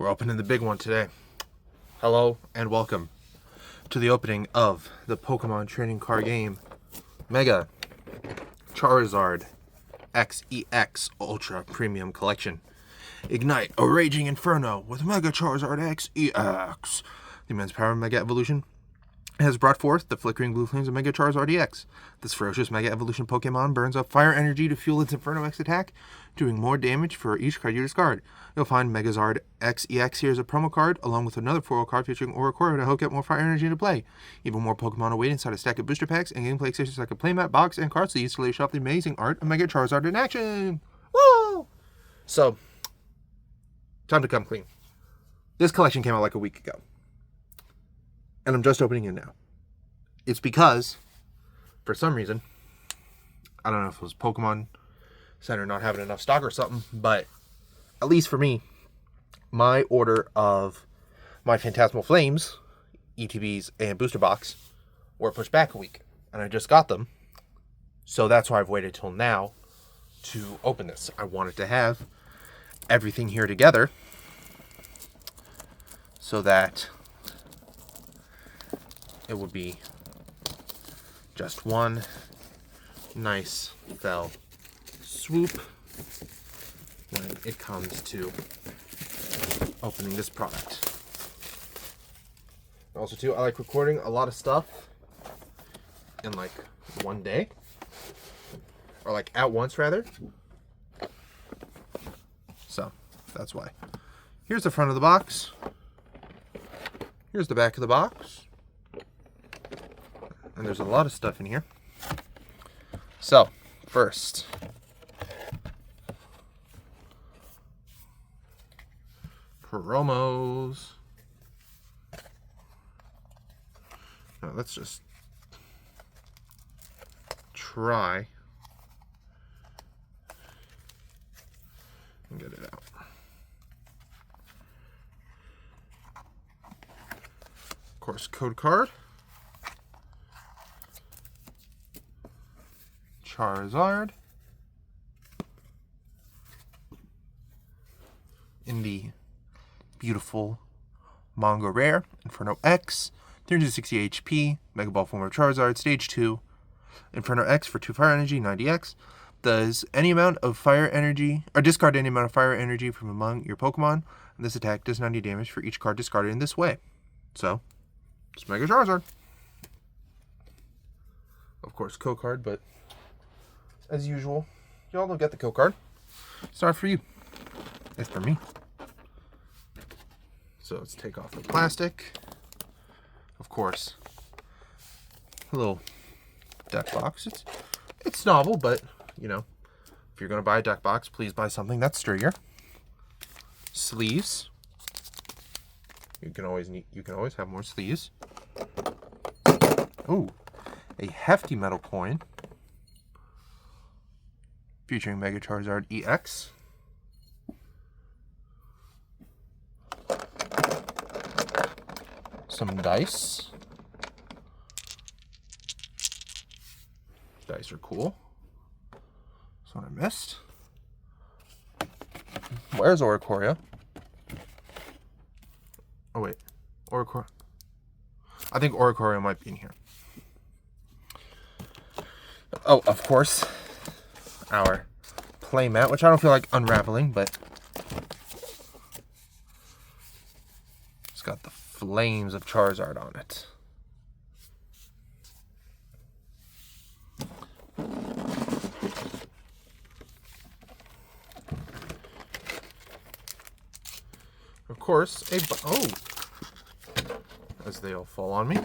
We're opening the big one today. Hello and welcome to the opening of the Pokemon trading card game Mega Charizard XEX Ultra Premium Collection. Ignite a raging inferno with Mega Charizard XEX. The immense power of Mega Evolution has brought forth the flickering blue flames of Mega Charizard EX. This ferocious Mega Evolution Pokemon burns up fire energy to fuel its Inferno X attack, doing more damage for each card you discard. You'll find Megazard XEX here as a promo card, along with another foil card featuring Oricorio to help get more fire energy into play. Even more Pokemon await inside a stack of booster packs and gameplay extensions like a playmat, box, and card sleeves to lace off the amazing art of Mega Charizard in action. Woo! So, time to come clean. This collection came out like a week ago, and I'm just opening it now. It's because, for some reason, I don't know if it was Pokemon Center not having enough stock or something, but at least for me, my order of my Phantasmal Flames, ETBs, and Booster Box were pushed back a week, and I just got them. So that's why I've waited till now to open this. I wanted to have everything here together so that it would be just one nice fell swoop when it comes to opening this product. Also too, I like recording a lot of stuff in like one day, or like at once rather. So that's why. Here's the front of the box. Here's the back of the box. And there's a lot of stuff in here. So, first, promos. Now, let's just try and get it out. Of course, code card. Charizard in the beautiful Manga Rare Inferno X, 360 HP, Mega Ball form of Charizard, Stage 2, Inferno X for 2 fire energy, 90x. Does any amount of fire energy, or discard any amount of fire energy from among your Pokemon, and this attack does 90 damage for each card discarded in this way. So, it's Mega Charizard. Of course, code card, but as usual, y'all don't get the code card. It's not for you. It's for me. So let's take off the plastic. Of course, a little deck box. It's novel, but you know, if you're gonna buy a deck box, please buy something that's sturdier. Sleeves. You can always have more sleeves. Oh, a hefty metal coin featuring Mega Charizard EX. Some dice. Dice are cool. That's what I missed. Where's Oricorio? Oh wait, Oricorio. I think Oricorio might be in here. Oh, of course, our playmat, which I don't feel like unraveling, but it's got the flames of Charizard on it. Of course, as they all fall on me.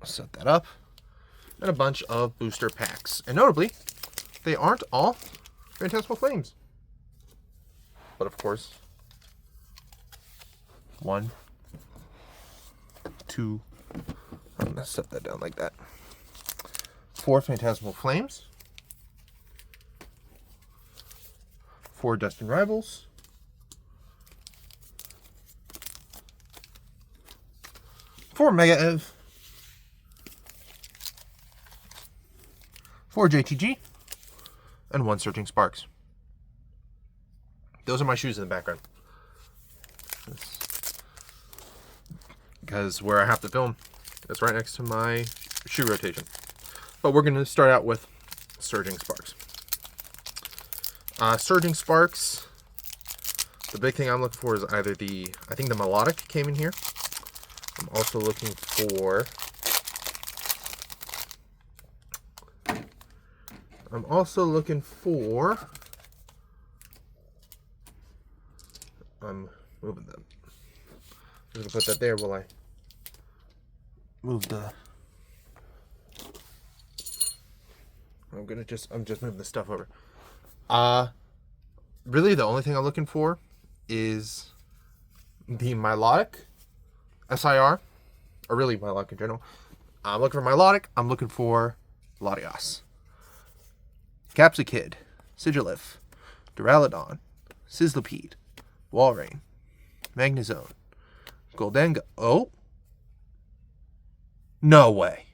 Set that up. And a bunch of booster packs. And notably, they aren't all Phantasmal Flames. But of course, 1, 2, I'm going to set that down like that. 4 Phantasmal Flames. 4 Destined Rivals. 4 Mega Ev. 4 JTG, and 1 Searching Sparks. Those are my shoes in the background. Because where I have to film, it's right next to my shoe rotation. But we're going to start out with Surging Sparks. Surging Sparks, the big thing I'm looking for is either I think the Melodic came in here. I'm also looking for... I'm moving them. I'm going to put that there while I move the... I'm just moving the stuff over. Really the only thing I'm looking for is the Milotic SIR, or really Milotic in general. I'm looking for Milotic. I'm looking for Latios, Capsakid, Sigilif, Duraludon, Sizzlipede, Walrein, Magnezone, Goldengo. Oh, no way!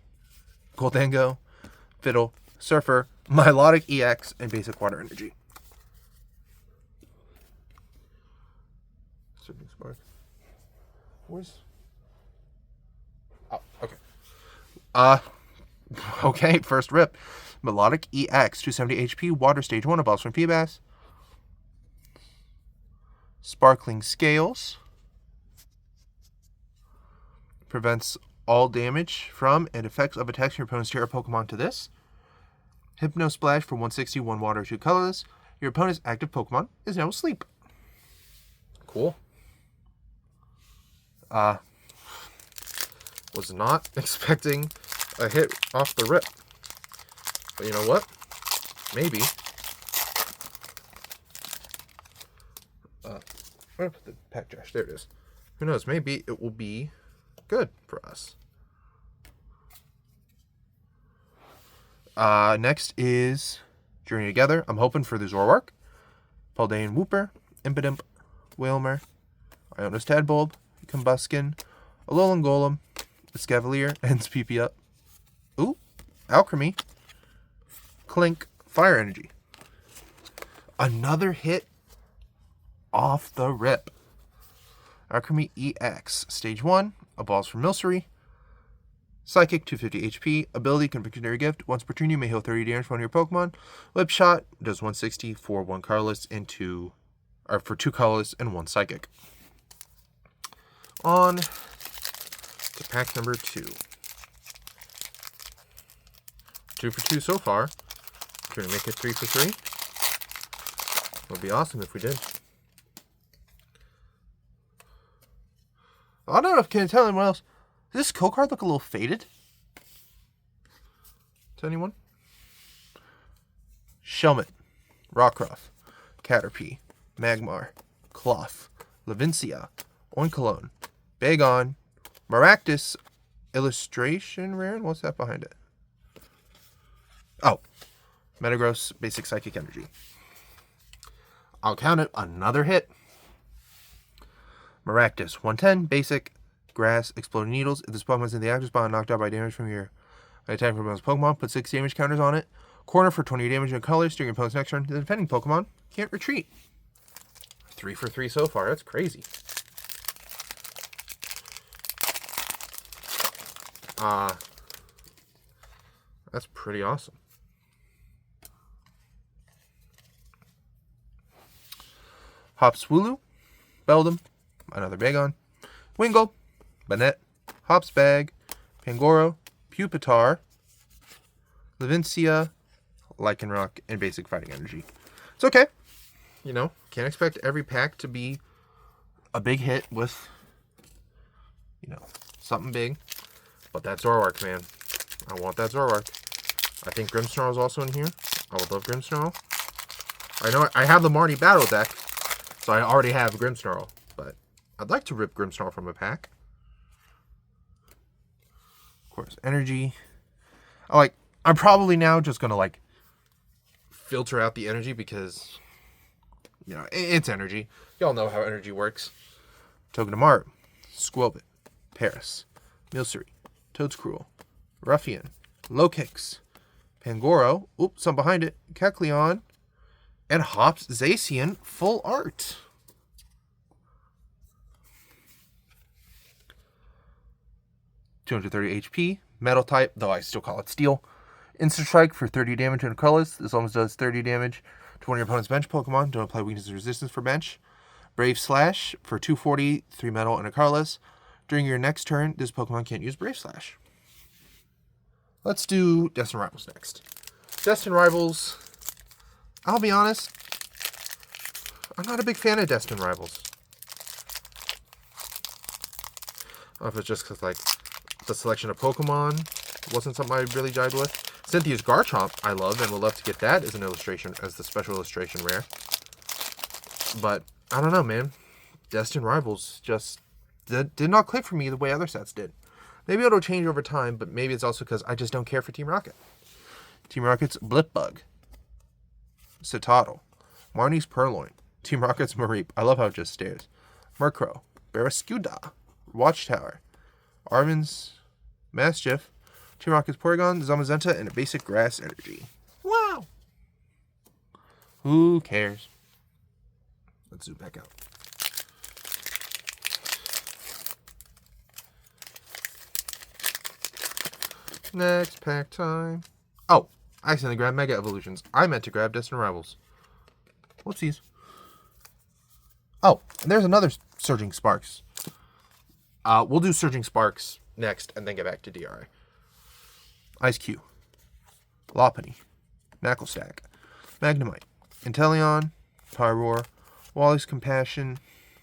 Goldengo, Fiddle, Surfer, Milotic EX, and Basic Water Energy. Surging Spark. Where's... Oh, okay. Okay, first rip. Melodic EX, 270 HP, Water Stage 1, a Balls from Feebas. Sparkling Scales. Prevents all damage from and effects of attacks from your opponent's terror Pokemon to this. Hypno Splash for 160, 1 water, 2 colorless. Your opponent's active Pokemon is now asleep. Cool. Was not expecting a hit off the rip. But you know what? Maybe. Where did I put the pack trash? There it is. Who knows? Maybe it will be good for us. Next is Journey Together. I'm hoping for the Zoroark, Paldean Wooper, Impidimp, Wailmer, Ionis Tadbulb, Combuskin, Alolan Golem, Escavalier, and PP Up. Ooh, Alchemy, Clink, Fire Energy. Another hit off the rip. Alchemy EX, Stage 1, a Balls from Milcery, Psychic, 250 HP. Ability, Convictionary Gift. Once per turn, you may heal 30 damage from one of your Pokemon. Whip Shot does 160 for 1 colorless for 2 colorless and 1 Psychic. On to pack number 2. 2 for 2 so far. Trying to make it 3 for 3. It would be awesome if we did. I don't know if I can tell anyone else. Does this code card look a little faded? To anyone? Shelmet, Rockruff, Caterpie, Magmar, Cloth, Levincia, Oinkologne, Bagon, Maractus, Illustration Rare. What's that behind it? Oh, Metagross, Basic Psychic Energy. I'll count it. Another hit. Maractus, 110, Basic, Grass, Exploding Needles. If this Pokemon is in the active spot and knocked out by damage from your attack from opponent's Pokemon, put 6 damage counters on it. Corner for 20 damage in colors during your opponent's next turn. The defending Pokemon can't retreat. 3 for 3 so far. That's crazy. That's pretty awesome. Hopswooloo, Beldum, another Bagon, Wingull, Banette, Hopsbag, Pangoro, Pupitar, Levincia, Lycanroc, and Basic Fighting Energy. It's okay. You know, can't expect every pack to be a big hit with, you know, something big. But that Zoroark, man. I want that Zoroark. I think Grimmsnarl is also in here. I would love Grimmsnarl. I know I have the Marnie Battle deck, so I already have Grimmsnarl. But I'd like to rip Grimmsnarl from a pack. Of course, energy. I'm probably now just going to, filter out the energy because, you know, it's energy. Y'all know how energy works. Togedemaru, Squilbit, Paris, Milcery, Toadscruel, Ruffian, Lokix, Pangoro, oops, some behind it, Kecleon, And Hops Zacian full art. $230 HP. Metal type, though I still call it steel. Instant Strike for 30 damage and colorless. This almost does 30 damage to one of your opponent's bench Pokemon. Don't apply weakness or resistance for bench. Brave Slash for 240, 3 metal, and a colorless. During your next turn, this Pokemon can't use Brave Slash. Let's do Destined Rivals next. Destined Rivals, I'll be honest, I'm not a big fan of Destined Rivals. I don't know if it's just because, like, the selection of Pokemon wasn't something I really jived with. Cynthia's Garchomp I love and would love to get that as an illustration, as the special illustration rare. But, I don't know, man. Destined Rivals just did not click for me the way other sets did. Maybe it'll change over time, but maybe it's also because I just don't care for Team Rocket. Team Rocket's Blipbug. Citadel. Marnie's Purloin. Team Rocket's Mareep. I love how it just stares. Murkrow. Barraskewda. Watchtower. Armin's Mischief. Team Rocket's Porygon, Zamazenta, and a basic Grass Energy. Wow! Who cares? Let's zoom back out. Next pack time. Oh, I accidentally grabbed Mega Evolutions. I meant to grab Destined Rivals. Whoopsies. Oh, and there's another Surging Sparks. We'll do Surging Sparks next and then get back to DRI. Ice Cube. Lopunny. Knucklestack. Magnemite. Inteleon. Pyroar. Wally's Compassion.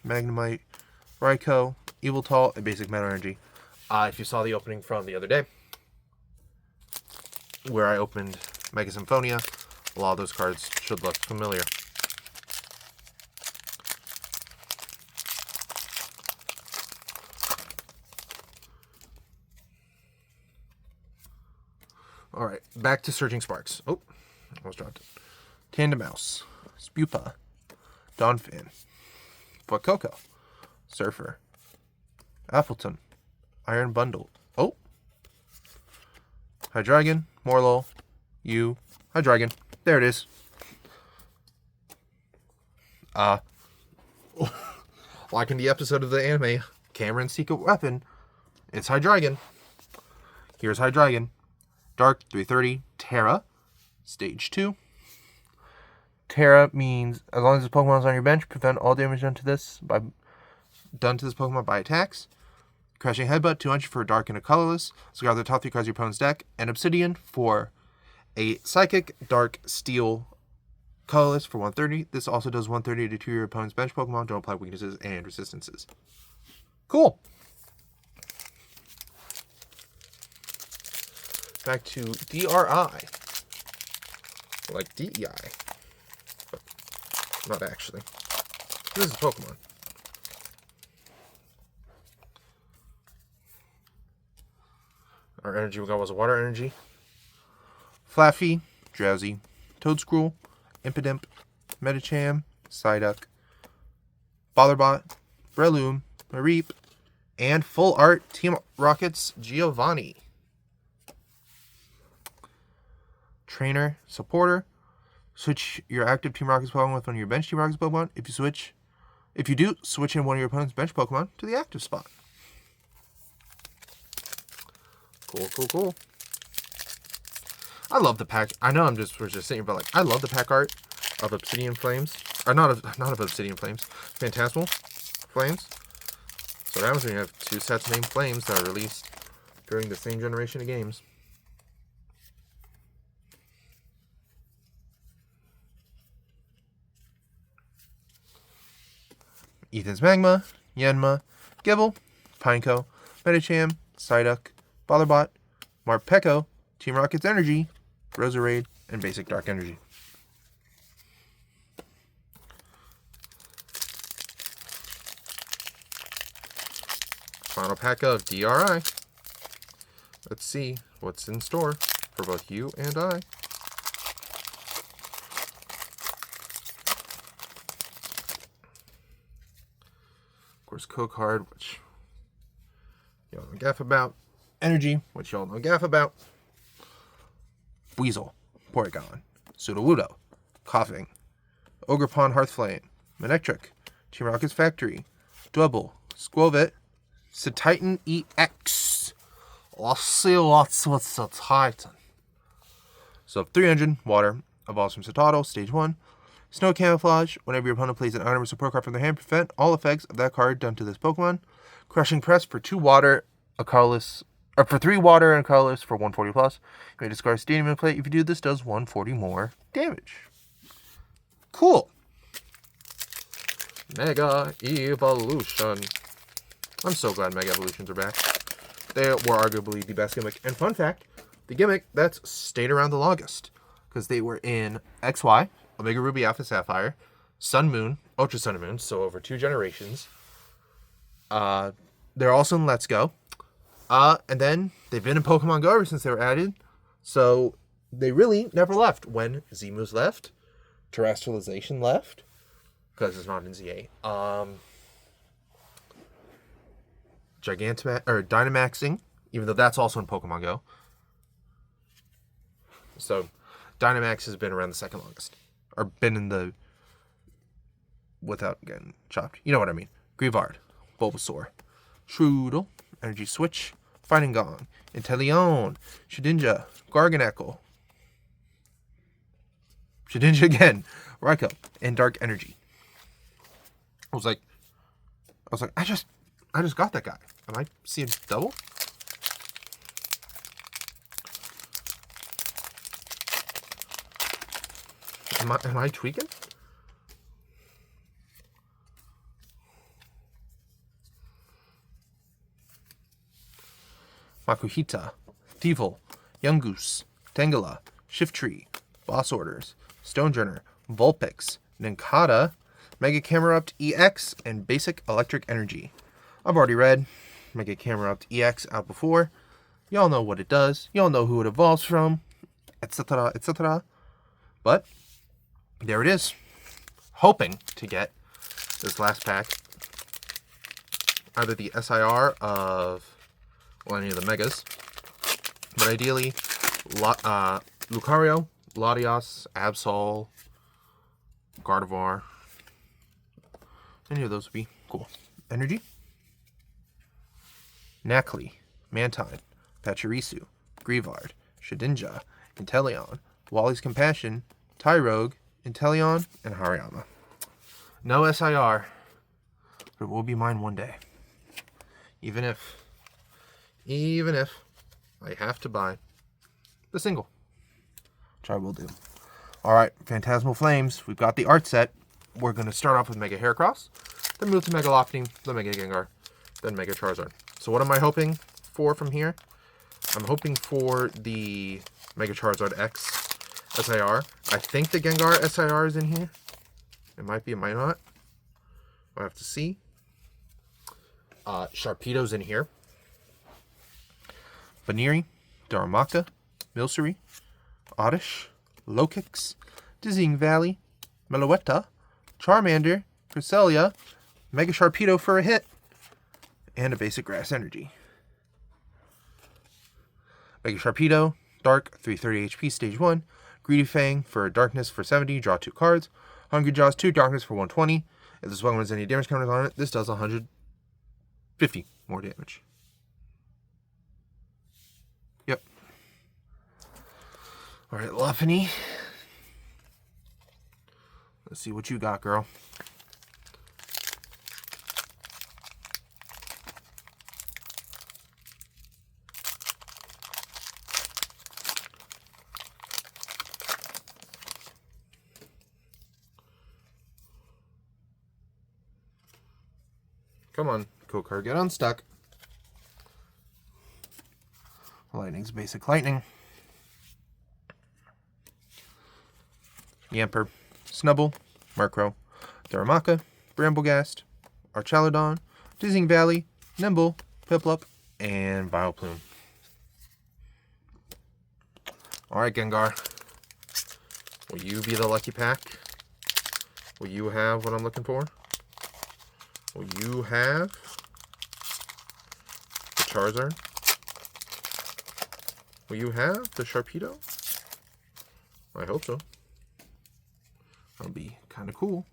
Magnemite. Raikou. Eviltal, and Basic Metal Energy. If you saw the opening from the other day, where I opened Mega Symphonia, a lot of those cards should look familiar. Alright, back to Surging Sparks. Oh, almost dropped it. Tandemaus, Spupa, Donphan, Fuecoco, Surfer, Appleton, Iron Bundle. Oh! Hydreigon, Morlo, Hydreigon. There it is. Like in the episode of the anime, Cameron's Secret Weapon, it's Hydreigon. Here's Hydreigon. Dark, 330, Terra, Stage 2. Terra means, as long as this Pokemon is on your bench, prevent all damage done to this Pokemon by attacks. Crashing Headbutt, 200 for a Dark and a Colorless. Discard the top 3 cards of your opponent's deck. And Obsidian for a Psychic, Dark, Steel, Colorless for 130. This also does 130 to 2 your opponent's bench Pokemon. Don't apply weaknesses and resistances. Cool. Back to DRI. Like DEI. But not actually. This is Pokemon. Our energy we got was a water energy. Flaffy, Drowsy, Toedscruel, Impidimp, Medicham, Psyduck, Botherbot, Breloom, Mareep, and full art Team Rocket's Giovanni. Trainer, Supporter. Switch your active Team Rocket's Pokemon with one of your bench Team Rocket's Pokemon. If you do, switch in one of your opponent's bench Pokemon to the active spot. Cool. I love the pack. I know we're just sitting here, but like, I love the pack art of Obsidian Flames. Or not of Obsidian Flames. Phantasmal Flames. So that was when you have 2 sets named Flames that are released during the same generation of games. Ethan's Magma, Yanma, Gibble, Pineco, Medicham, Psyduck, Botherbot, Marpeco, Team Rocket's Energy, Roserade, and Basic Dark Energy. Final pack of DRI. Let's see what's in store for both you and I. Of course, Code Card, which y'all know gaff about. Energy, which y'all know gaff about. Weasel, Porygon, Sudowoodo, Coughing, Ogerpon Hearthflame, Manectric, Team Rocket's Factory, Double, Squovit, Titan EX. Let's see what's with the Titan. So 300, Water, evolves from Citadel, Stage 1. Snow Camouflage, whenever your opponent plays an item or support card from their hand, prevent all effects of that card done to this Pokemon. Crushing Press for 2 water, a colorless, or for 3 water and colorless for 140 plus. You may discard Stadium and play. If you do, this does 140 more damage. Cool. Mega Evolution. I'm so glad Mega Evolutions are back. They were arguably the best gimmick. And fun fact, the gimmick that's stayed around the longest. Because they were in XY, Omega Ruby Alpha Sapphire, Sun Moon, Ultra Sun and Moon, so over 2 generations. They're also in Let's Go. And then they've been in Pokemon Go ever since they were added. So they really never left. When Z-Moves left, Terrestrialization left, because it's not in Z8. Dynamaxing, even though that's also in Pokemon Go. So Dynamax has been around the second longest. Or been in the... without getting chopped. You know what I mean. Grievard, Bulbasaur, Shroodle, Energy Switch, Fighting Gong, Inteleon, Shedinja, Garganacl, Shedinja again, Raikou, and Dark Energy. I was like, I just got that guy. Am I seeing double? Am I tweaking? Makuhita, Thievul, Yungoos, Tangela, Shiftry, Boss Orders, Stonjourner, Vulpix, Nincada, Mega Camerupt EX, and Basic Electric Energy. I've already read Mega Camerupt EX out before. Y'all know what it does. Y'all know who it evolves from, etc., etc. But there it is. Hoping to get this last pack either the SIR of, well, any of the Megas, but ideally Lucario, Latios, Absol, Gardevoir. Any of those would be cool. Energy, Nacli, Mantine, Pachirisu, Grievard, Shedinja, Inteleon, Wally's Compassion, Tyrogue, Inteleon, and Hariyama. No SIR, but it will be mine one day. Even if I have to buy the single, which I will do. Alright, Phantasmal Flames. We've got the art set. We're going to start off with Mega Heracross, then move to Mega Lopunny, then Mega Gengar, then Mega Charizard. So what am I hoping for from here? I'm hoping for the Mega Charizard X SIR. I think the Gengar SIR is in here. It might be, it might not. I'll have to see. Sharpedo's in here. Baniri, Darumaka, Milcery, Oddish, Lokix, Dizzying Valley, Meloetta, Charmander, Cresselia, Mega Sharpedo for a hit, and a basic Grass Energy. Mega Sharpedo, Dark, 330 HP, Stage 1. Greedy Fang for Darkness for 70, draw 2 cards. Hungry Jaws, 2 Darkness for 120. If this weapon has any damage counters on it, this does 150 more damage. Yep. Alright, Lopunny. Let's see what you got, girl. Come on, code card, get unstuck. Lightning's basic lightning. Yamper, Snubble, Murkrow, Darumaka, Bramblegast, Archaludon, Dizzying Valley, Nimble, Piplup, and Vileplume. Alright, Gengar. Will you be the lucky pack? Will you have what I'm looking for? Will you have the Charizard? Will you have the Sharpedo? I hope so. I'll be Kind of cool.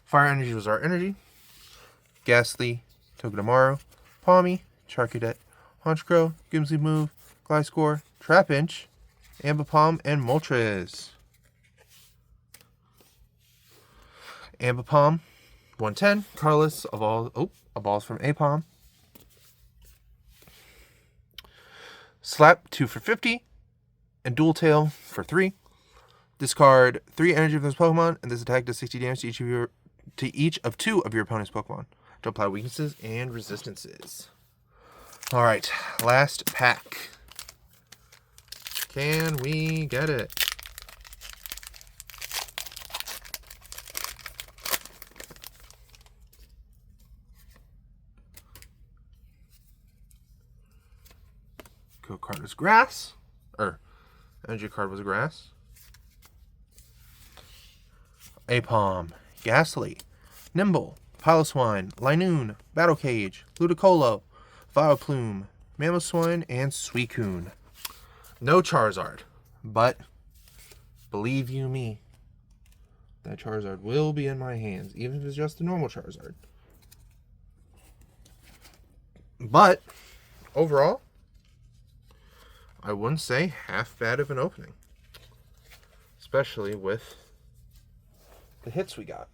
Fire Energy was our energy. Ghastly, Togedemaru, Palmy, Charcadet, Honchkrow, Gimsy Move, Gliscor, Trapinch, Ambipom, and Moltres. Ambipom, 110. Carlos, Evolves from Apom. Slap, 2 for 50. And Dual Tail for 3. Discard 3 energy of those Pokemon, and this attack does 60 damage to each of 2 of your opponent's Pokemon. To apply weaknesses and resistances. Alright, last pack. Can we get it? Code card was grass. Energy card was grass. Apom, Ghastly, Nimble, Piloswine, Linoon, Battle Cage, Ludicolo, Vileplume, Mamoswine, and Suicune. No Charizard, but believe you me, that Charizard will be in my hands, even if it's just a normal Charizard. But overall, I wouldn't say half bad of an opening, especially with the hits we got.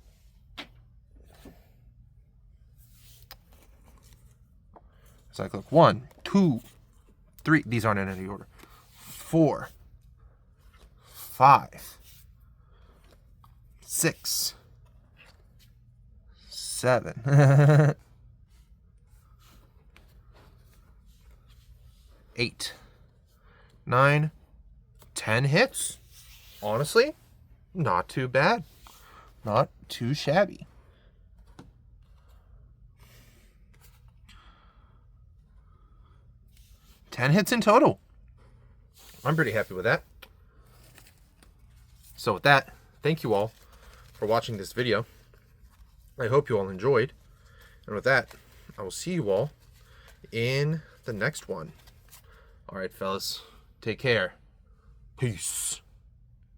So I click 1, 2, 3. These aren't in any order. 4, 5, 6, 7, 8, 9, 10 hits. Honestly, not too bad. Not too shabby. Ten hits in total. I'm pretty happy with that. So with that, thank you all for watching this video. I hope you all enjoyed. And with that, I will see you all in the next one. All right, fellas. Take care. Peace.